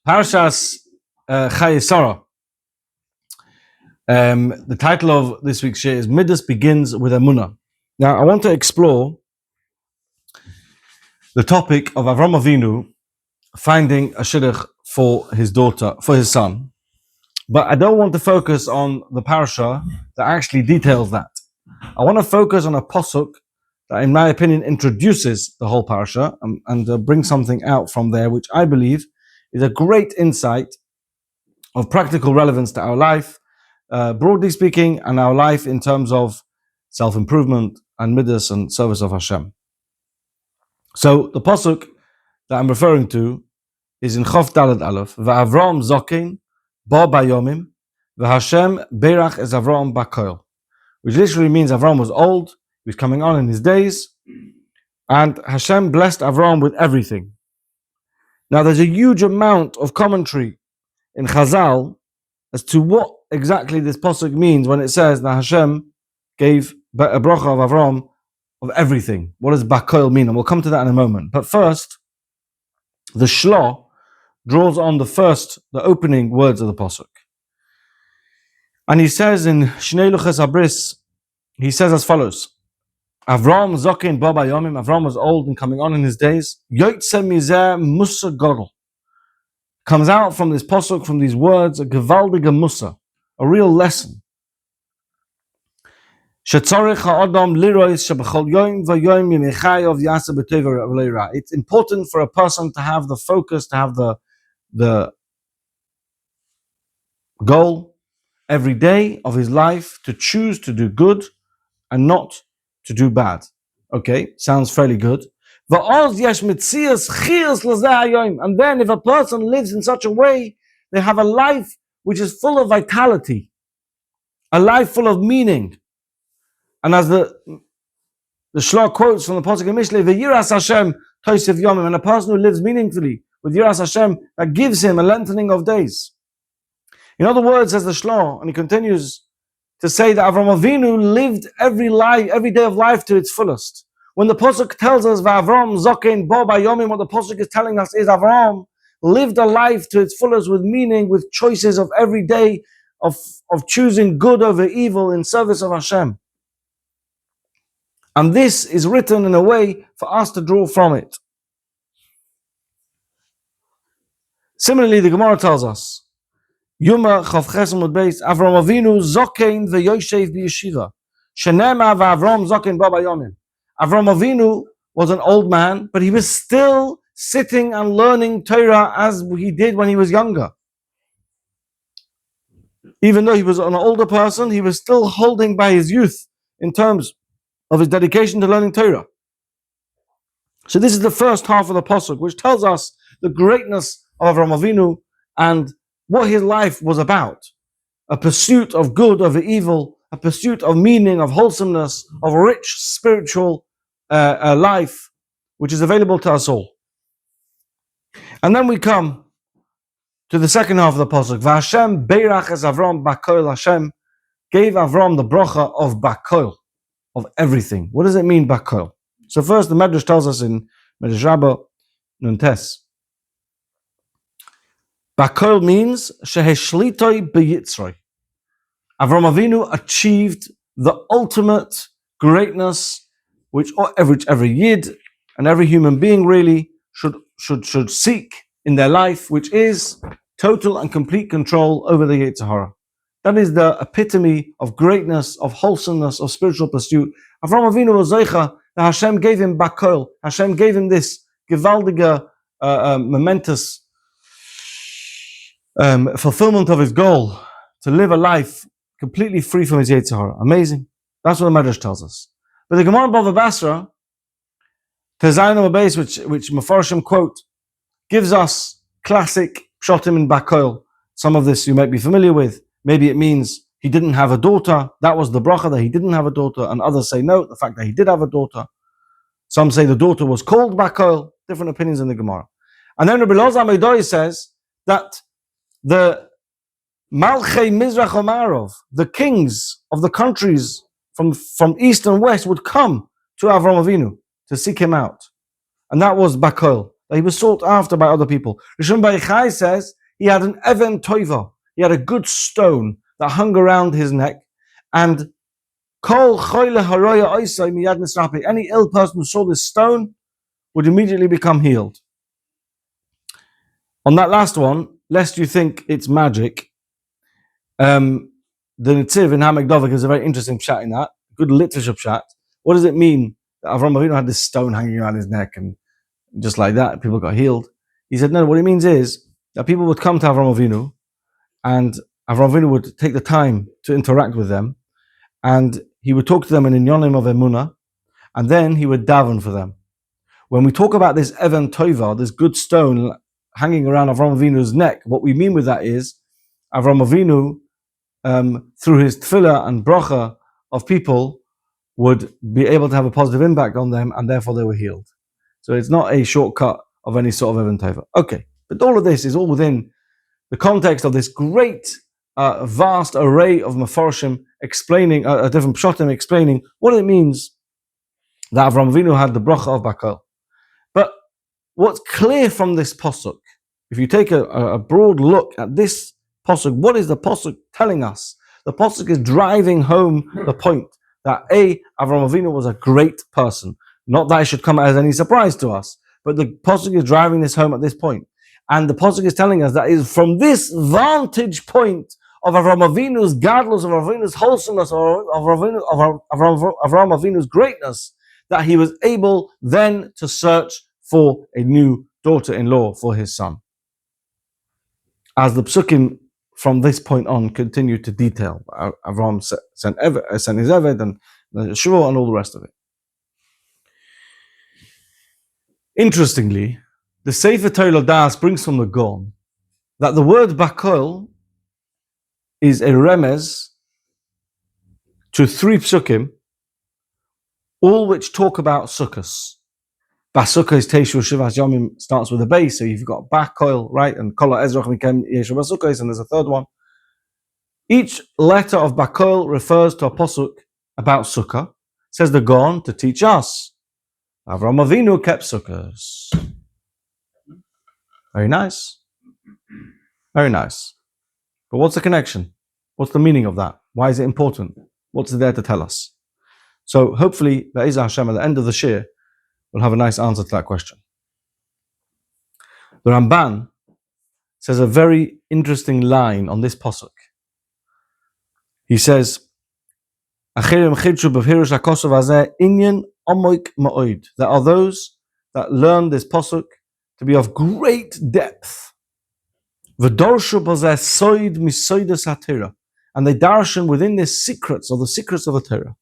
Parshas Chaye Sorah. The title of this week's Shiur is Midos begins with Emuna. Now, I want to explore the topic of Avrohom Avinu finding a shidduch for his daughter, for his son. But I don't want to focus on the Parsha that actually details that. I want to focus on a pasuk that, in my opinion, introduces the whole Parsha and bring something out from there, which I believe is a great insight of practical relevance to our life, broadly speaking, and our life in terms of self-improvement and midas and service of Hashem. So the pasuk that I'm referring to is in Chof Daled Aleph, V'Avrohom Zokein Bo Bayomim V'Hashem Berach Es Avrohom Bakoil, which literally means Avrohom was old, he was coming on in his days, and Hashem blessed Avrohom with everything. Now there's a huge amount of commentary in Chazal as to what exactly this pasuk means when it says that Hashem gave a bracha of Avrohom of everything. What does Bakoil mean? And we'll come to that in a moment. But first, the Shlo draws on the opening words of the pasuk. And he says in Shnei Luchas Abris, he says as follows: Avrohom Zokein Bo Bayomim, Avrohom was old and coming on in his days. Yotze mizeh Musa Godel. Comes out from this pasuk, from these words, a gewaldige Musa, a real lesson. It's important for a person to have the focus, to have the goal every day of his life to choose to do good and not to do bad. Okay, sounds fairly good. And then if a person lives in such a way, they have a life which is full of vitality, a life full of meaning. And as the Shlo quotes from the Pasuk in Mishna, V'yiras Hashem toisev yomim, and a person who lives meaningfully with Yiras Hashem, that gives him a lengthening of days. In other words, says the Shlo, and he continues to say that Avrohom Avinu lived every day of life to its fullest. When the Pasuk tells us V'Avrohom Zokein Bo Bayomim, what the Pasuk is telling us is Avrohom lived a life to its fullest with meaning, with choices of every day of choosing good over evil in service of Hashem. And this is written in a way for us to draw from it. Similarly, the Gemara tells us, Yuma Chav Ches Amud Beis, Avrohom Avinu Zokein V'Yoshev B'Yeshiva, Shenema V'Avrohom Zokein Bo Bayomim. Avrohom Avinu was an old man, but he was still sitting and learning Torah as he did when he was younger. Even though he was an older person, he was still holding by his youth in terms of his dedication to learning Torah. So this is the first half of the pasuk, which tells us the greatness of Avrohom Avinu and what his life was about. A pursuit of good over evil, a pursuit of meaning, of wholesomeness, of a rich spiritual life, which is available to us all. And then we come to the second half of the pasuk. V'Hashem beirach es Avrohom bakoil. Hashem gave Avrohom the bracha of bakoil, of everything. What does it mean, bakoil? So first, the Medrash tells us in Medrash Rabbah Nuntes, bakoil means sheheshlitoi beyitzroi. Avrohom Avinu achieved the ultimate greatness which every yid and every human being really should seek in their life, which is total and complete control over the Yitzchok. That is the epitome of greatness, of wholesomeness, of spiritual pursuit. Avrohom Avinu was zeicha that Hashem gave him bakoil. Hashem gave him this gewaldige, momentous fulfillment of his goal to live a life completely free from his Yitzchok. Amazing. That's what the Midos tells us. But the Gemara Bava Basra, Tezayin Beis, which Mefarshim quote, gives us classic pshatim in bakoil. Some of this you might be familiar with. Maybe it means he didn't have a daughter. That was the bracha, that he didn't have a daughter. And others say no, the fact that he did have a daughter. Some say the daughter was called bakoil. Different opinions in the Gemara. And then Rabbi Elazar Midos says that the Malchei Mizrach Omarov, the kings of the countries from east and west, would come to Avrohom Avinu to seek him out. And that was bakoil. that he was sought after by other people. Rishon Bar Yochai says he had an even tova. He had a good stone that hung around his neck, and kol choyle haroya oisai miyad nisrapi. Any ill person who saw this stone would immediately become healed. On that last one, lest you think it's magic, the Netziv in Hamagdovik is a very interesting pshat in that. Good literature pshat. What does it mean that Avrohom Avinu had this stone hanging around his neck and just like that, people got healed? He said, no, what it means is that people would come to Avrohom Avinu and Avrohom Avinu would take the time to interact with them and he would talk to them in inyonim of Emuna and then he would daven for them. When we talk about this Even Tova, this good stone hanging around Avrohom Avinu's neck, what we mean with that is Avrohom Avinu, through his tefillah and bracha of people, would be able to have a positive impact on them, and therefore they were healed. So it's not a shortcut of any sort of Even Tova. Okay, but all of this is all within the context of this great, vast array of Mefarshim explaining, different pshatim explaining what it means that Avrohom Avinu had the bracha of Bakol. But what's clear from this pasuk, if you take a broad look at this pasuk, what is the pasuk telling us? The pasuk is driving home the point that Avrohom Avinu was a great person. Not that it should come as any surprise to us, but the pasuk is driving this home at this point. And the pasuk is telling us that is from this vantage point of Avrohom Avinu's godliness, of Avrohom Avinu's wholesomeness, of Avrohom Avinu's greatness, that he was able then to search for a new daughter-in-law for his son. As the psukim from this point on continue to detail, Avram sent his Eved and the Shiur and all the rest of it. Interestingly, the Sefer Torah Das brings from the Gaon that the word Bakol is a remez to 3 psukim, all which talk about Sukkos. Basukkah is Teishu Shivas Yomim, starts with a base, so you've got Bakol, right? And Kol Ezrach Mikem Yeshu Basukkah, and there's a third one. Each letter of Bakol refers to a pasuk about Sukkah. Says the Gaon to teach us. Avrohom Avinu kept Sukkahs. Very nice. Very nice. But what's the connection? What's the meaning of that? Why is it important? What's it there to tell us? So hopefully, Be'ezah Hashem, at the end of the Shiur, we'll have a nice answer to that question. The Ramban says a very interesting line on this pasuk. He says, there are those that learn this pasuk to be of great depth. And they darshan within the secrets of the Torah.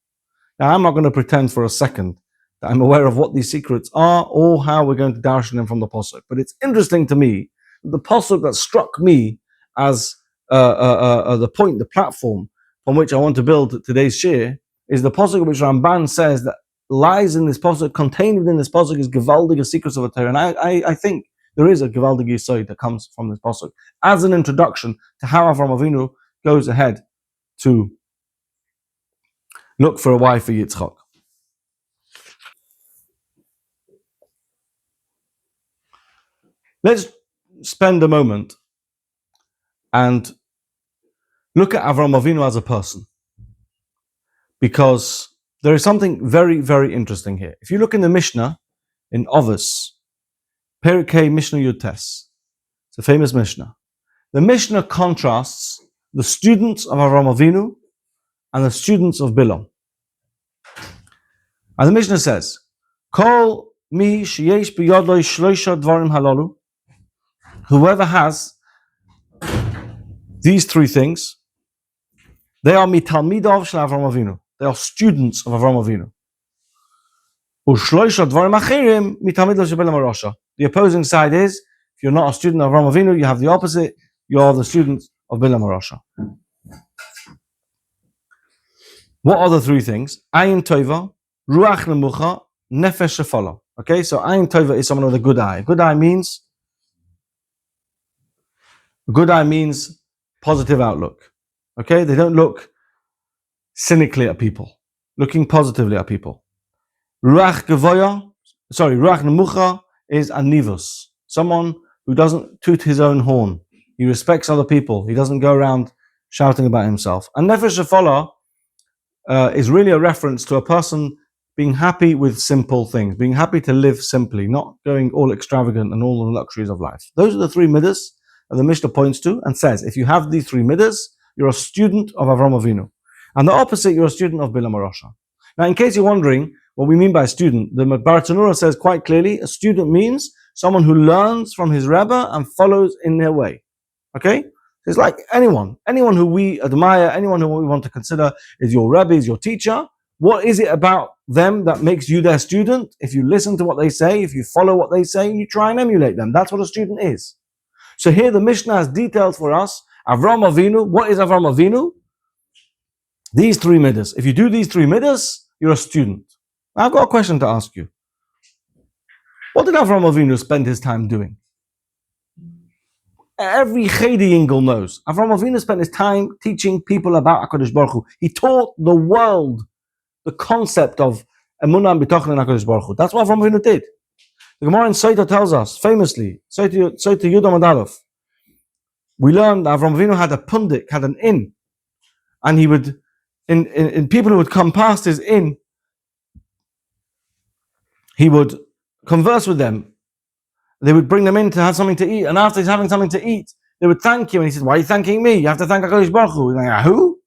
Now, I'm not going to pretend for a second that I'm aware of what these secrets are or how we're going to darshan them from the pasuk. But it's interesting to me, the pasuk that struck me as the point, the platform on which I want to build today's shiur, is the pasuk which Ramban says that lies in this pasuk, contained within this pasuk, is gewaldige secrets of the Torah. And I think there is a gewaldige yesod that comes from this pasuk as an introduction to how Avrohom Avinu goes ahead to look for a wife for Yitzchok. Let's spend a moment and look at Avrohom Avinu as a person, because there is something very, very interesting here. If you look in the Mishna, in Tovos, Perikei Mishna Yutes, it's a famous Mishna. The Mishna contrasts the students of Avrohom Avinu and the students of Bilam. And the Mishna says, Kol mi sheyesh biyodoi shloisha dvarim halalu, whoever has these 3 things, they are mitalmidov shel Avrohom Avinu. They are students of Avrohom Avinu. Ushloisha dvarim achirim mitalmidov shel Bilam HaRasha. The opposing side is, if you're not a student of Avrohom Avinu, you have the opposite. You are the student of Bilam HaRasha. What are the 3 things? Ayin tova, ruach nemucha, nefesh shefala. Okay, so ayin tova is someone with a good eye. A good eye means positive outlook. Okay, they don't look cynically at people, looking positively at people. Ruach nemucha is a nivus, someone who doesn't toot his own horn. He respects other people. He doesn't go around shouting about himself. And nefesh shafala is really a reference to a person being happy with simple things, being happy to live simply, not going all extravagant and all the luxuries of life. Those are the three midas that the Mishnah points to and says, if you have these three midas, you're a student of Avrohom Avinu. And the opposite, you're a student of Bilam Arosha. Now, in case you're wondering what we mean by student, the Bartanura says quite clearly, a student means someone who learns from his Rebbe and follows in their way. Okay? It's like anyone who we admire, anyone who we want to consider is your Rebbe, is your teacher. What is it about them that makes you their student? If you listen to what they say, if you follow what they say, and you try and emulate them, that's what a student is. So here the Mishnah has detailed for us, Avrohom Avinu. What is Avrohom Avinu? These three midas. If you do these three midas, you're a student. Now I've got a question to ask you. What did Avrohom Avinu spend his time doing? Every Chedi Yingel knows. Avrohom Avinu spent his time teaching people about HaKadosh Baruch Hu. He taught the world the concept of Emuna and Bitochen in HaKadosh Baruch Hu. That's what Avrohom Avinu did. The Gemara in Sotah tells us, famously, Sotah Yudam Adalef, we learned that Avrohom Avinu had a pundit, had an inn, and he would, in people who would come past his inn, he would converse with them. They would bring them in to have something to eat, and after he's having something to eat, they would thank you, and he says, "Why are you thanking me? You have to thank HaKadosh Baruch Hu." Like, who?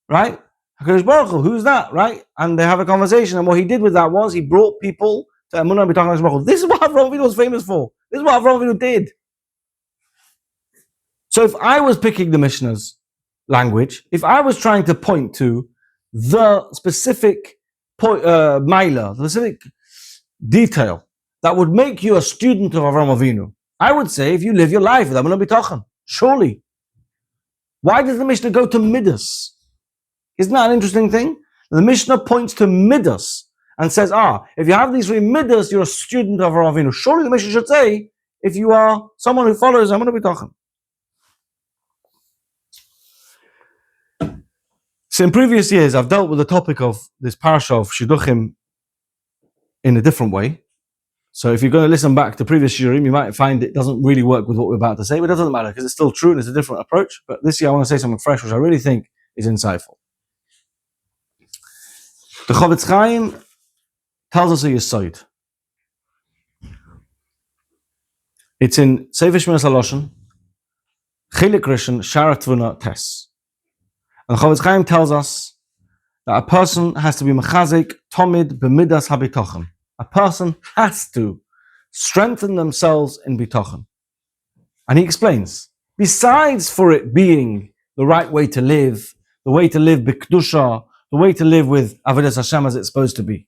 Right? HaKadosh Baruch Hu, who's that? Right? And they have a conversation, and what he did with that was he brought people to Emuna and HaKadosh Baruch Hu. This is what Avrohom Avinu was famous for. This is what Avrohom Avinu did. So if I was picking the Mishnah's language, if I was trying to point to the specific milah, the specific detail that would make you a student of Avrohom Avinu, I would say if you live your life with Emuna B'tochen, surely. Why does the Mishnah go to Midos? Isn't that an interesting thing? The Mishnah points to Midos and says, if you have these three Midos, you're a student of Avrohom Avinu. Surely the Mishnah should say, if you are someone who follows Emuna B'tochen. So in previous years, I've dealt with the topic of this Parsha of Shidduchim in a different way. So if you're going to listen back to previous Shiurim, you might find it doesn't really work with what we're about to say, but it doesn't matter because it's still true and it's a different approach. But this year I want to say something fresh, which I really think is insightful. The Chofetz Chaim tells us a Yesod. It's in Sefer Shmiras HaLoshen, Chilik Rishon, Shara Tvuna Tes. And the Chofetz Chaim tells us that a person has to be mechazik tomid b'midas habitochen. A person has to strengthen themselves in bitochen. And he explains, besides for it being the right way to live, the way to live b'kedusha, the way to live with avodas Hashem as it's supposed to be.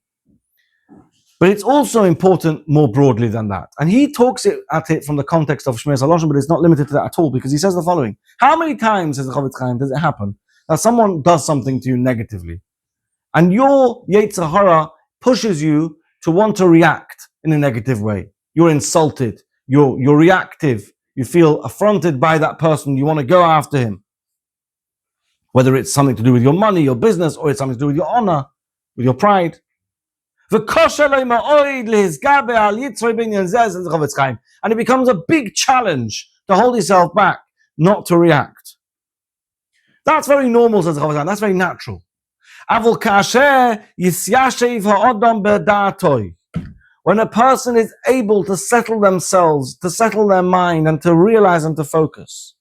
But it's also important more broadly than that. And he talks at it from the context of Shmiras HaLoshen, but it's not limited to that at all, because he says the following. How many times, says the Chofetz Chaim, does it happen that someone does something to you negatively, and your Yetzer Hara pushes you to want to react in a negative way? You're insulted, you're reactive, you feel affronted by that person, you want to go after him. Whether it's something to do with your money, your business, or it's something to do with your honor, with your pride. And it becomes a big challenge to hold yourself back, not to react. That's very normal, says the Chofetz Chaim. That's very natural. When a person is able to settle themselves, to settle their mind, and to realize and to focus.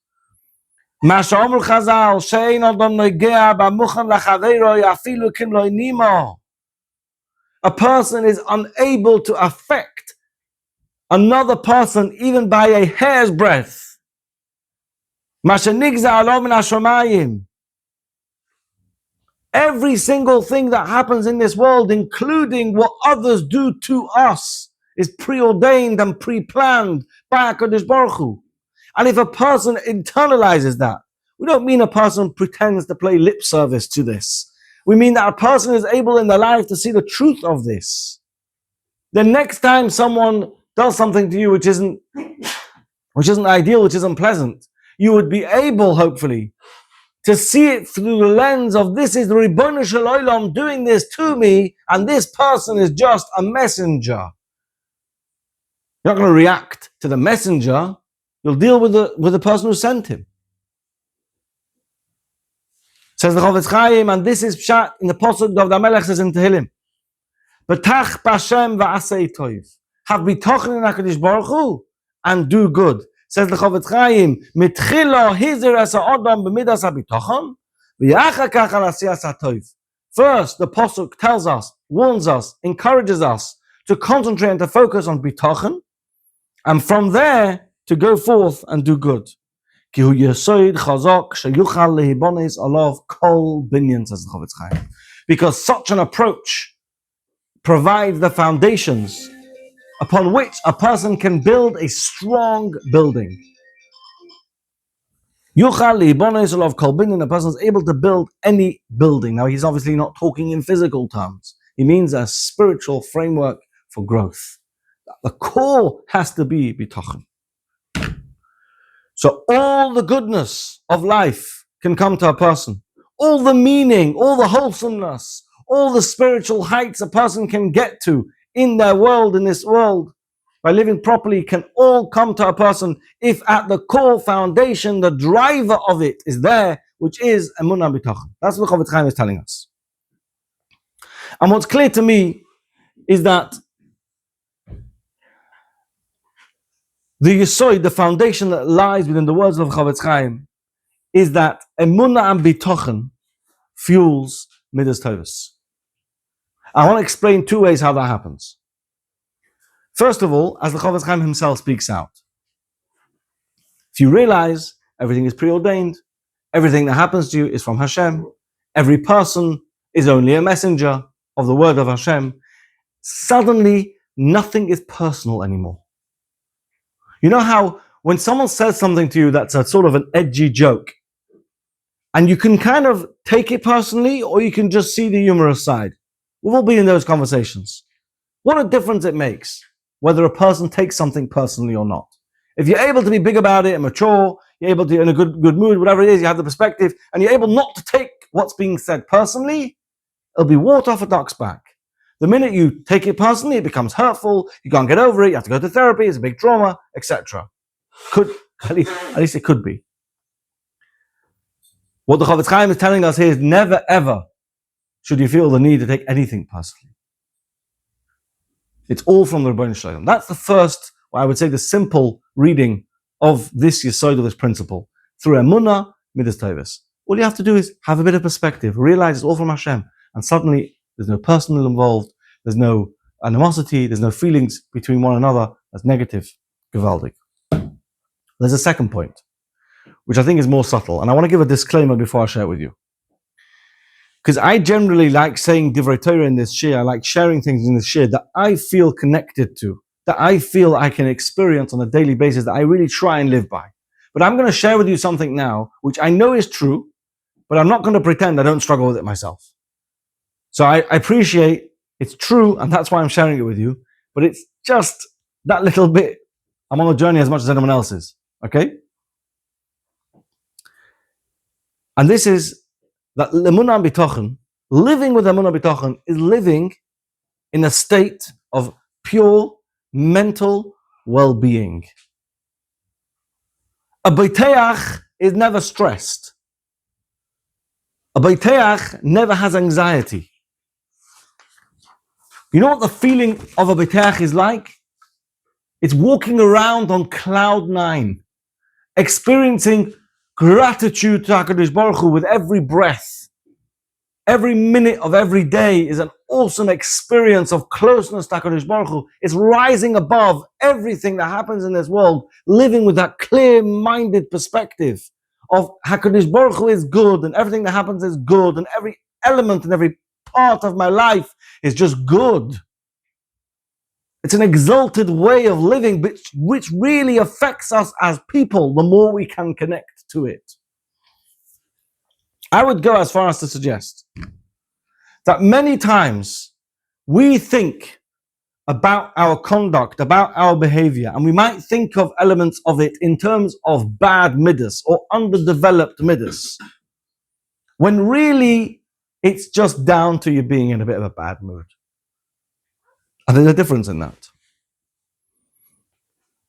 A person is unable to affect another person even by a hair's breadth. Every single thing that happens in this world, including what others do to us, is preordained and pre-planned by HaKadosh Baruch Hu. And if a person internalizes that, we don't mean a person pretends to play lip service to this. We mean that a person is able in their life to see the truth of this. The next time someone does something to you which isn't ideal, which isn't pleasant, you would be able, hopefully, to see it through the lens of this is the Ribono Shel Olam doing this to me, and this person is just a messenger. You're not going to react to the messenger. You'll deal with the person who sent him. Says the Chofetz Chaim, and this is pshat in the Pasuk of the Melech says in Tehillim. B'tach b'Hashem v'asei toiv. Have bitochen in HaKadosh Baruch Hu and do good. Says the Chofetz Chaim, mitchilo hizir es ha'odam b'midas ha'bitochen v'yachar kach al asiyas ha'toiv. First, the Pasuk tells us, warns us, encourages us to concentrate and to focus on bitochen, and from there to go forth and do good. Ki hu yesoid chazak sheyuchal lehibones alav kol binyan, says the Chofetz Chaim. Because such an approach provides the foundations upon which a person can build a strong building. Yuchal lehibones alav kol binyan, a person is able to build any building. Now he's obviously not talking in physical terms. He means a spiritual framework for growth. The core has to be bitochen. So all the goodness of life can come to a person. All the meaning, all the wholesomeness, all the spiritual heights a person can get to in their world, in this world, by living properly, can all come to a person if at the core foundation, the driver of it is there, which is Emuna B'Tochen. That's what Chofetz Chaim is telling us. And what's clear to me is that the Yesod, the foundation that lies within the words of Chofetz Chaim, is that Emuna and Bitochen fuels Midas Tovos. I want to explain two ways how that happens. First of all, as the Chofetz Chaim himself speaks out, if you realize everything is preordained, everything that happens to you is from Hashem, every person is only a messenger of the word of Hashem, suddenly nothing is personal anymore. You know how when someone says something to you that's a sort of an edgy joke, and you can kind of take it personally, or you can just see the humorous side. We've all been in those conversations. What a difference it makes, whether a person takes something personally or not. If you're able to be big about it and mature, you're able to, in a good mood, whatever it is, you have the perspective, and you're able not to take what's being said personally, it'll be water off a duck's back. The minute you take it personally, it becomes hurtful, you can't get over it, you have to go to therapy, it's a big trauma, etc. At least it could be. What the Chofetz Chaim is telling us here is never ever should you feel the need to take anything personally. It's all from the Rebbeinu Shalom. That's the first, or I would say the simple reading of this Yesod, of this principle. Through Emuna, Midas Tovos. All you have to do is have a bit of perspective, realize it's all from Hashem, and suddenly there's no personal involved, there's no animosity, there's no feelings between one another that's negative, gewaldig. There's a second point, which I think is more subtle, and I want to give a disclaimer before I share it with you. Because I generally like saying Divrei Torah in this shiur, I like sharing things in this shiur that I feel connected to, that I feel I can experience on a daily basis, that I really try and live by. But I'm going to share with you something now, which I know is true, but I'm not going to pretend I don't struggle with it myself. So I appreciate it's true, and that's why I'm sharing it with you, but it's just that little bit. I'm on a journey as much as anyone else is, okay? And this is that Emuna B'Tochen, living with Emuna B'Tochen, is living in a state of pure mental well-being. A Beiteach is never stressed. A Beiteach never has anxiety. You know what the feeling of a Beiteach is like? It's walking around on cloud 9, experiencing gratitude to HaKadosh Baruch Hu with every breath. Every minute of every day is an awesome experience of closeness to HaKadosh Baruch Hu. It's rising above everything that happens in this world, living with that clear-minded perspective of HaKadosh Baruch Hu is good, and everything that happens is good, and every element and every part of my life is just good. It's an exalted way of living which really affects us as people the more we can connect to it. I would go as far as to suggest that many times we think about our conduct, about our behavior, and we might think of elements of it in terms of bad midas or underdeveloped midas, when really it's just down to you being in a bit of a bad mood. And there's a difference in that.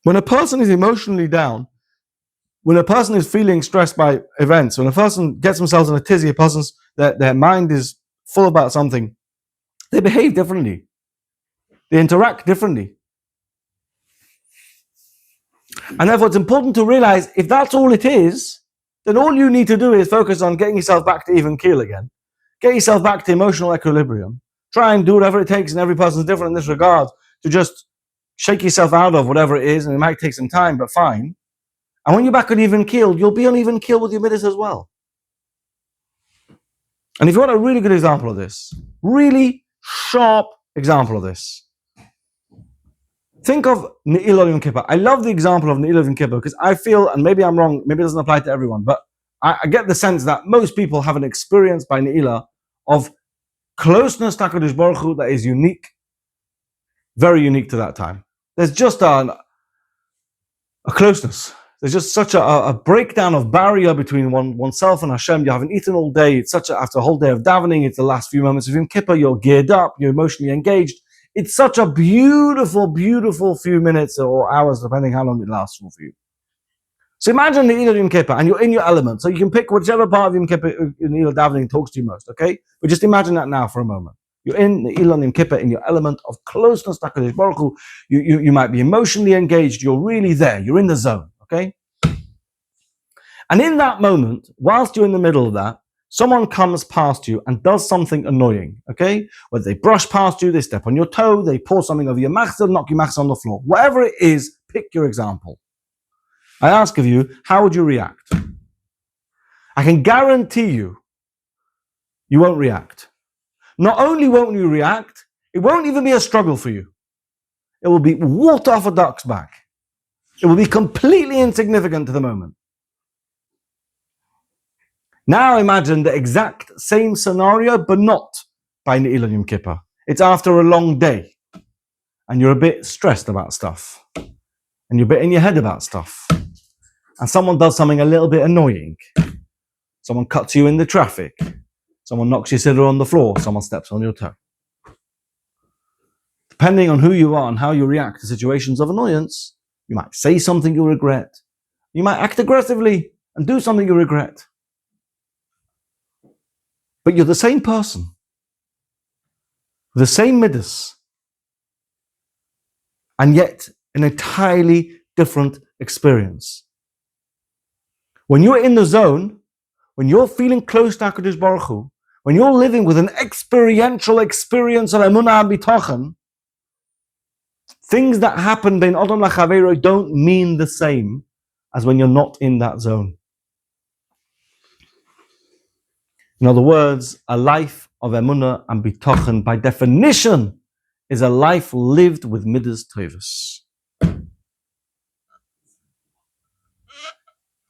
When a person is emotionally down, when a person is feeling stressed by events, when a person gets themselves in a tizzy, a person's their mind is full about something, they behave differently. They interact differently. And therefore, it's important to realize if that's all it is, then all you need to do is focus on getting yourself back to even keel again. Get yourself back to emotional equilibrium. Try and do whatever it takes, and every person's different in this regard, to just shake yourself out of whatever it is, and it might take some time, but fine. And when you're back on even keel, you'll be on even keel with your Midos as well. And if you want a really good example of this, really sharp example of this, think of Ne'ilah Yom Kippur. I love the example of Ne'ilah Yom Kippur because I feel, and maybe I'm wrong, maybe it doesn't apply to everyone, but I get the sense that most people have an experience by Ne'ilah of closeness to HaKadosh Baruch Hu that is unique, very unique to that time. There's just a closeness. There's just such a breakdown of barrier between oneself and Hashem. You haven't eaten all day. It's after a whole day of davening, it's the last few moments of Yom Kippur, you're geared up, you're emotionally engaged. It's such a beautiful, beautiful few minutes or hours, depending how long it lasts for you. So imagine the Yom Kippur and you're in your element. So you can pick whichever part of Yom Kippur in davening talks to you most, okay? But just imagine that now for a moment. You're in the Yom Kippur in your element of closeness to HaKadosh Baruch Hu. You might be emotionally engaged. You're really there. You're in the zone, okay? And in that moment, whilst you're in the middle of that, someone comes past you and does something annoying, okay? Whether they brush past you, they step on your toe, they pour something over your machzor, knock your machzor on the floor. Whatever it is, pick your example. I ask of you, how would you react? I can guarantee you, you won't react. Not only won't you react, it won't even be a struggle for you. It will be water off a duck's back. It will be completely insignificant to the moment. Now imagine the exact same scenario, but not by Ne'ilah Yom Kippur. It's after a long day, and you're a bit stressed about stuff, and you're a bit in your head about stuff, and someone does something a little bit annoying. Someone cuts you in the traffic. Someone knocks your siddur on the floor. Someone steps on your toe. Depending on who you are and how you react to situations of annoyance, you might say something you regret. You might act aggressively and do something you regret. But you're the same person, the same Midos, and yet an entirely different experience. When you're in the zone, when you're feeling close to HaKadosh Baruch Hu, when you're living with an experiential experience of Emuna and Bitochen, things that happen bein Adam laChavero don't mean the same as when you're not in that zone. In other words, a life of Emuna and Bitochen, by definition, is a life lived with Midos Tovos.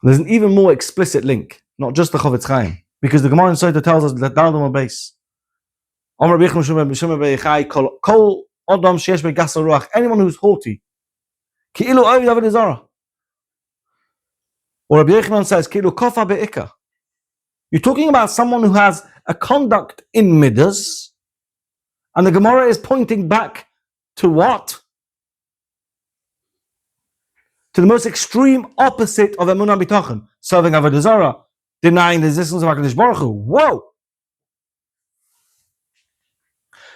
There's an even more explicit link, not just the Chofetz Chaim, because the Gemara in Sotah tells us that down on the base, anyone who's haughty, or Rabbi Yochanan says, you're talking about someone who has a conduct in Midos, and the Gemara is pointing back to what? To the most extreme opposite of Emunah B'Tochen, serving Avodah Zarah, denying the existence of HaKadosh Baruch Hu. Whoa!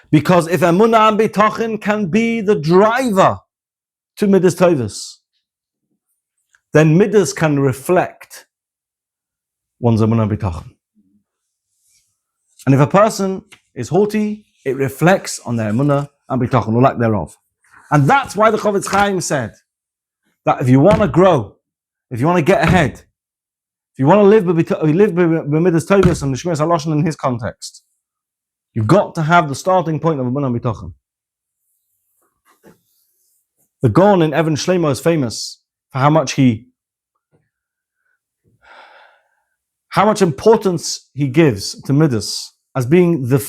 Because if Emunah B'Tochen can be the driver to Midos Tovos, then Midos can reflect one's Emunah B'Tochen. And if a person is haughty, it reflects on their Emunah and B'Tochen, or lack thereof. And that's why the Chofetz Chaim said that if you want to grow, if you want to get ahead, if you want to live with Midos Tovos and the Shmiras HaLashon in his context, you've got to have the starting point of Emunah and B'Tochen. The Gaon in Evan Shlomo is famous for how much importance he gives to Midos as being the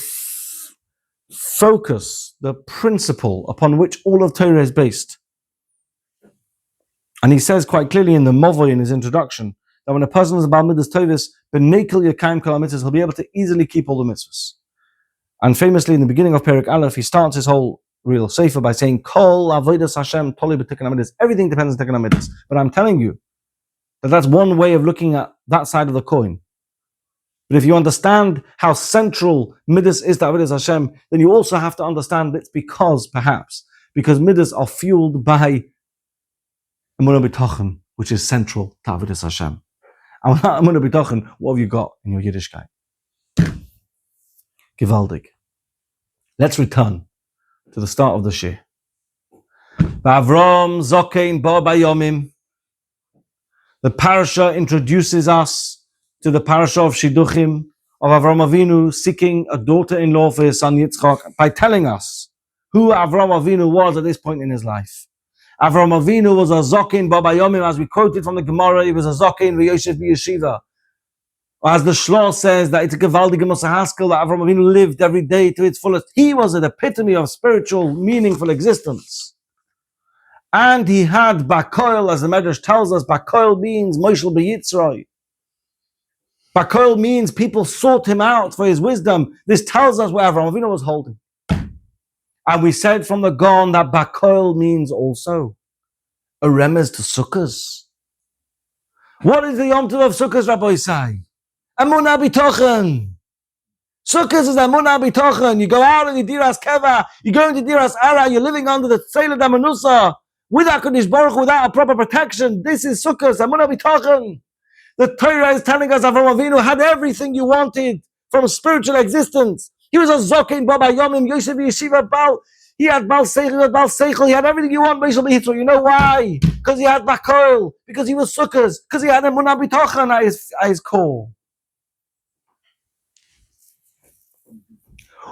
focus, the principle upon which all of Torah is based. And he says quite clearly in the Movoy in his introduction that when a person is about Midos Tovos, he'll be able to easily keep all the mitzvahs. And famously in the beginning of Perek Aleph, he starts his whole real sefer by saying Kol Avodas Hashem Toli B'Tikkun HaMidos. Everything depends on Tikkun HaMidos. But I'm telling you that that's one way of looking at that side of the coin. But if you understand how central Midas is to Avodas Hashem, then you also have to understand it's because Midas are fueled by Emuna B'Tochen, which is central to Avodas Hashem. And without Emuna B'Tochen, what have you got in your Yiddishkeit? Gewaldig. Let's return to the start of the Shiur. Avrohom Zokein Bo Bayomim. The Parsha introduces us to the Parsha of Shidduchim, of Avrohom Avinu seeking a daughter-in-law for his son Yitzchok, by telling us who Avrohom Avinu was at this point in his life. Avrohom Avinu was a Zokein Bo Bayomim, as we quoted from the Gemara, he was a Zokein V'Yosef B'Yeshiva. As the Shloh says, that it's a gewaldige Musahaskel, that Avrohom Avinu lived every day to its fullest. He was an epitome of spiritual, meaningful existence. And he had Bakoil, as the Medrash tells us, Bakoil means Moshel B'Yitzroi. Bakoil means people sought him out for his wisdom. This tells us where Avrohom Avinu was holding. And we said from the Gon that Bakoil means also a remez to Sukkahs. What is the Yom Tov of Sukkahs, Rabbi Isai? Emuna B'Tochen. Sukkahs is Emuna B'Tochen. You go out in the Diras Keva, you go into Diras Ara, you're living under the Tzeilah Damanusa, without HaKadosh Baruch Hu, without a proper protection. This is Sukkahs, Emuna B'Tochen. The Torah is telling us Avrohom Avinu had everything you wanted from spiritual existence. He was a Zokein Baba Yomim, Yosef Yeshiva Bal. He had Bal Seichel, he had everything you want, Mishna B'Hitzro. You know why? Because he had Bakoil, because he was Sukkahs, because he had Emuna B'Tochen at his core.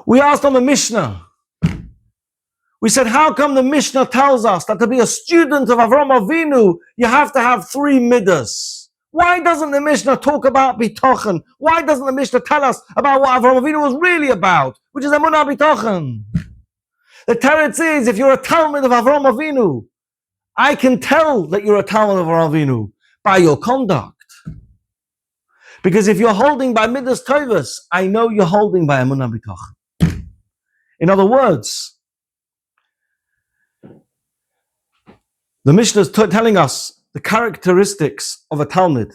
We asked on the Mishna, we said, how come the Mishnah tells us that to be a student of Avrohom Avinu, you have to have 3 Midas? Why doesn't the Mishnah talk about B'Tochen? Why doesn't the Mishnah tell us about what Avrohom Avinu was really about, which is Emunah B'Tochen? The teretz is, if you're a Talmud of Avrohom Avinu, I can tell that you're a Talmud of Avrohom Avinu by your conduct. Because if you're holding by Midas Tovos, I know you're holding by Emunah B'Tochen. In other words, the Mishnah is telling us the characteristics of a Talmud,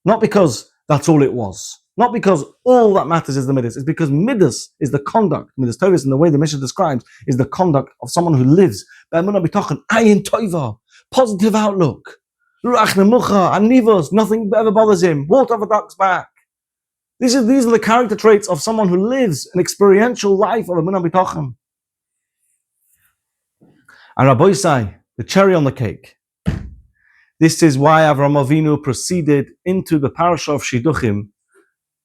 not because that's all it was, not because all that matters is the Midas, it's because Midas is the conduct, Midas Tovos, in the way the Mishnah describes, is the conduct of someone who lives by Emunah B'Tochen, ayin tova, positive outlook, ruach nemucha, anivos, nothing ever bothers him, water off a duck's back. These are the character traits of someone who lives an experiential life of Emunah B'Tochen. And Rabbi Isai, the cherry on the cake. This is why Avrohom Avinu proceeded into the Parsha of Shidduchim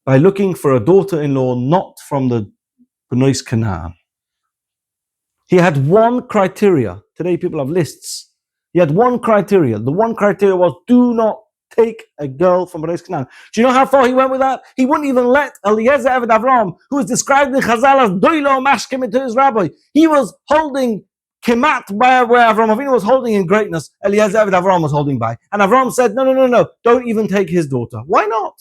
by looking for a daughter-in-law not from the B'nois Canaan. He had one criteria. Today people have lists. He had one criteria. The one criteria was, do not take a girl from B'nois Canaan. Do you know how far he went with that? He wouldn't even let Eliezer Eved Avram, who is described in Chazal as Doilo Mashkim, into his rabbi. He was holding Kemat by where Avrohom Avinu was holding in greatness, Eliezer Eved Avram was holding by. And Avram said, no, don't even take his daughter. Why not?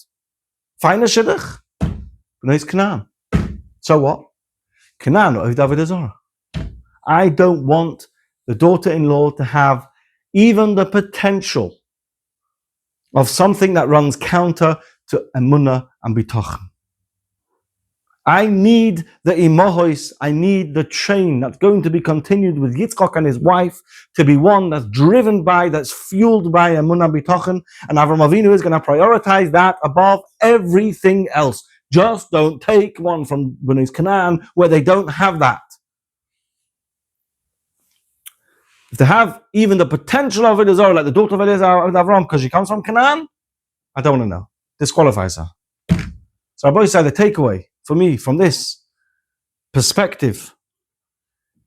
Find a shidduch. B'nois Canaan. So what? Canaan or Avodah Zarah. I don't want the daughter-in-law to have even the potential of something that runs counter to Emunah and B'Tochen. I need the imohos, I need the chain that's going to be continued with Yitzchok and his wife to be one that's driven by, that's fueled by Emunah B'Tochen, and Avrohom Avinu is going to prioritize that above everything else. Just don't take one from B'nai Canaan where they don't have that. If they have even the potential of it, like the daughter of Avram, because she comes from Canaan, I don't want to know. Disqualifies her. So Rabbi said the takeaway for me from this perspective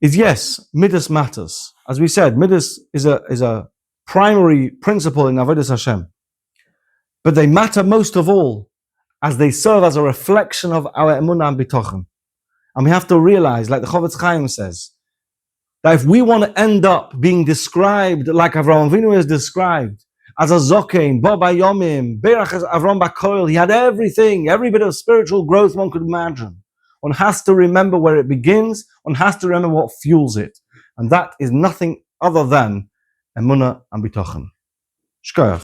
is, yes, Midas matters. As we said, Midas is a primary principle in Avodas Hashem. But they matter most of all as they serve as a reflection of our Emunah and B'Tochen. And we have to realize, like the Chavetz Chaim says, that if we want to end up being described like Avrohom Avinu is described, as a Zokein, Bo Bayomim, Berach Avram Bakoil, he had everything, every bit of spiritual growth one could imagine. One has to remember where it begins. One has to remember what fuels it. And that is nothing other than Emuna and Bitochen. Shkoyach.